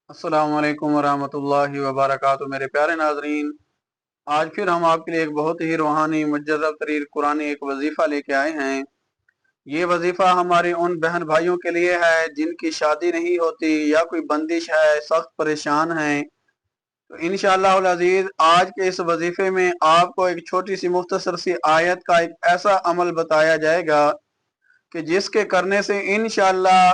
अस्सलाम वालेकुम वरहमतुल्लाहि वबरकातुहू। मेरे प्यारे नाजरीन, आज फिर हम आपके लिए एक बहुत ही रूहानी मुजज़्ज़ब तरीन कुरानी एक वजीफ़ा लेके आए हैं। ये वजीफ़ा हमारे उन बहन भाइयों के लिए है जिनकी शादी नहीं होती या कोई बंदिश है, सख्त परेशान हैं। तो इंशाअल्लाह अज़ीज़ आज के इस वजीफ़े में आपको एक छोटी सी मुख्तसर सी आयत का एक ऐसा अमल बताया जाएगा कि जिसके करने से इंशाअल्लाह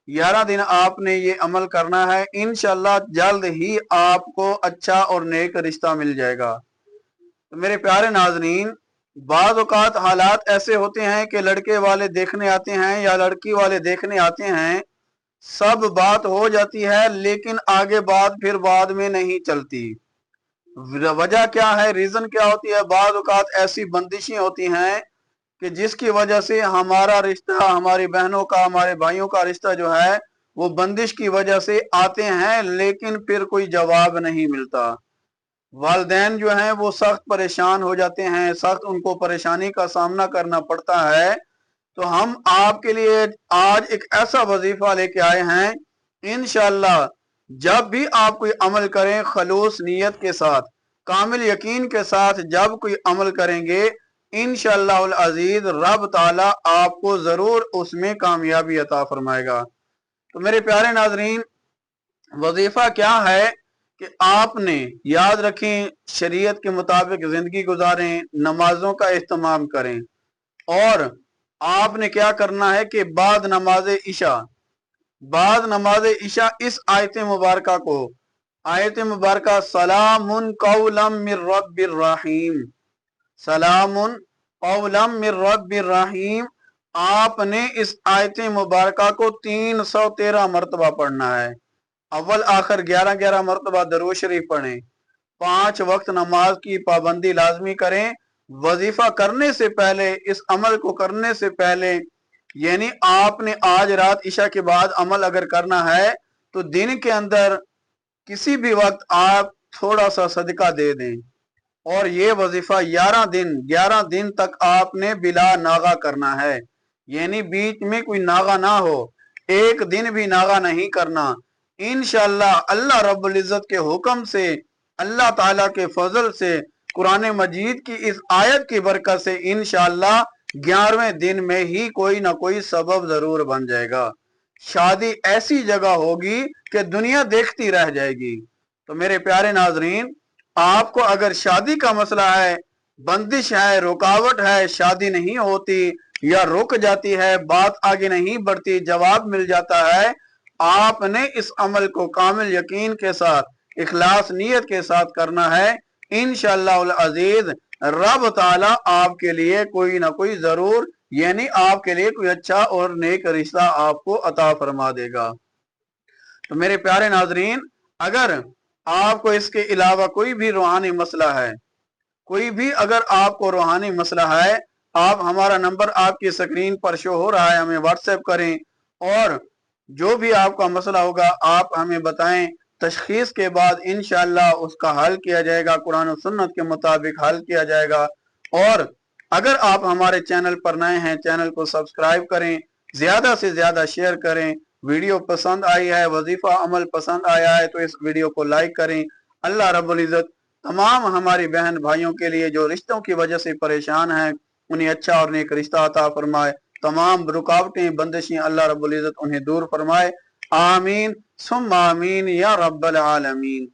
11 दिन आपने ये अमल करना है। इंशाअल्लाह जल्द ही आपको अच्छा और नेक रिश्ता मिल जाएगा। तो मेरे प्यारे नाज़रीन, बाज़ औक़ात हालात ऐसे होते हैं कि लड़के वाले देखने आते हैं या लड़की वाले देखने आते हैं, सब बात हो जाती है लेकिन आगे बात फिर बाद में नहीं चलती। वजह क्या है, रीज़न क्या होती है? बाज़ औक़ात ऐसी बंदिशें होती हैं कि जिसकी वजह से हमारा रिश्ता, हमारी बहनों का, हमारे भाइयों का रिश्ता जो है वो बंदिश की वजह से आते हैं लेकिन फिर कोई जवाब नहीं मिलता। वालिदैन जो हैं वो सख्त परेशान हो जाते हैं, सख्त उनको परेशानी का सामना करना पड़ता है। तो हम आपके लिए आज एक ऐसा वजीफा लेके आए हैं, इंशाअल्लाह जब भी आप कोई अमल करें खलूस नीयत के साथ, कामिल यकीन के साथ जब कोई अमल करेंगे, इंशाअल्लाह अज़ीज रब ताला आपको जरूर उसमें कामयाबी अता फरमाएगा। तो मेरे प्यारे नाजरीन, वजीफा क्या है कि आपने याद रखें, शरीयत के मुताबिक जिंदगी गुजारें, नमाजों का इस्तेमाल करें और आपने क्या करना है कि बाद नमाज इशा इस आयत मुबारका को, आयत मुबारका सलामुन कौलम मिर रब्बिर रहीम, सलामुन कौलम मिर रब्बिर रहीम, आपने इस आयत मुबारका को 313 मरतबा पढ़ना है। अव्वल आखिर 11-11 मरतबा दरूद शरीफ पढ़ें। 5 वक्त नमाज की पाबंदी लाजमी करें। वजीफा करने से पहले, इस अमल को करने से पहले, यानी आपने आज रात इशा के बाद अमल अगर करना है तो दिन के अंदर किसी भी वक्त आप थोड़ा सा सदका दे दें और ये वजीफा 11 दिन तक आपने बिला नागा करना है, यानी बीच में कोई नागा ना हो, एक दिन भी नागा नहीं करना। इंशाअल्लाह अल्लाह रब्बुल इज्जत के हुक्म से, अल्लाह ताला के फजल से, कुरान मजीद की इस आयत की बरकत से इंशाअल्लाह 11वें दिन में ही कोई ना कोई सबब जरूर बन जाएगा। शादी ऐसी जगह होगी कि दुनिया देखती रह जाएगी। तो मेरे प्यारे नाजरीन, आपको अगर शादी का मसला है, बंदिश है, रुकावट है, शादी नहीं होती या रुक जाती है, बात आगे नहीं बढ़ती, जवाब मिल जाता है, आपने इस अमल को कामिल यकीन के साथ, इखलास नीयत के साथ करना है। इंशाअल्लाह अजीज रब ताला आपके लिए कोई ना कोई जरूर, यानी आपके लिए कोई अच्छा और नेक रिश्ता आपको अता फरमा देगा। तो मेरे प्यारे नाजरीन, अगर आपको इसके अलावा कोई भी रूहानी मसला है, कोई भी अगर आपको रूहानी मसला है, आप हमारा नंबर आपकी स्क्रीन पर शो हो रहा है, हमें व्हाट्सएप करें और जो भी आपका मसला होगा आप हमें बताएं। तशखीस के बाद इंशाअल्लाह उसका हल किया जाएगा, कुरान और सुन्नत के मुताबिक हल किया जाएगा। और अगर आप हमारे चैनल पर नए हैं, चैनल को सब्सक्राइब करें, ज्यादा से ज्यादा शेयर करें। वीडियो पसंद आई है, वजीफा अमल पसंद आया है तो इस वीडियो को लाइक करें। अल्लाह रब्बुल इज्जत तमाम हमारी बहन भाइयों के लिए जो रिश्तों की वजह से परेशान हैं, उन्हें अच्छा और नेक रिश्ता अता फरमाए। तमाम रुकावटें, बंदिशें अल्लाह रब्बुल इज्जत उन्हें दूर फरमाए। आमीन सुम्मा आमीन या रब्बल आलमीन।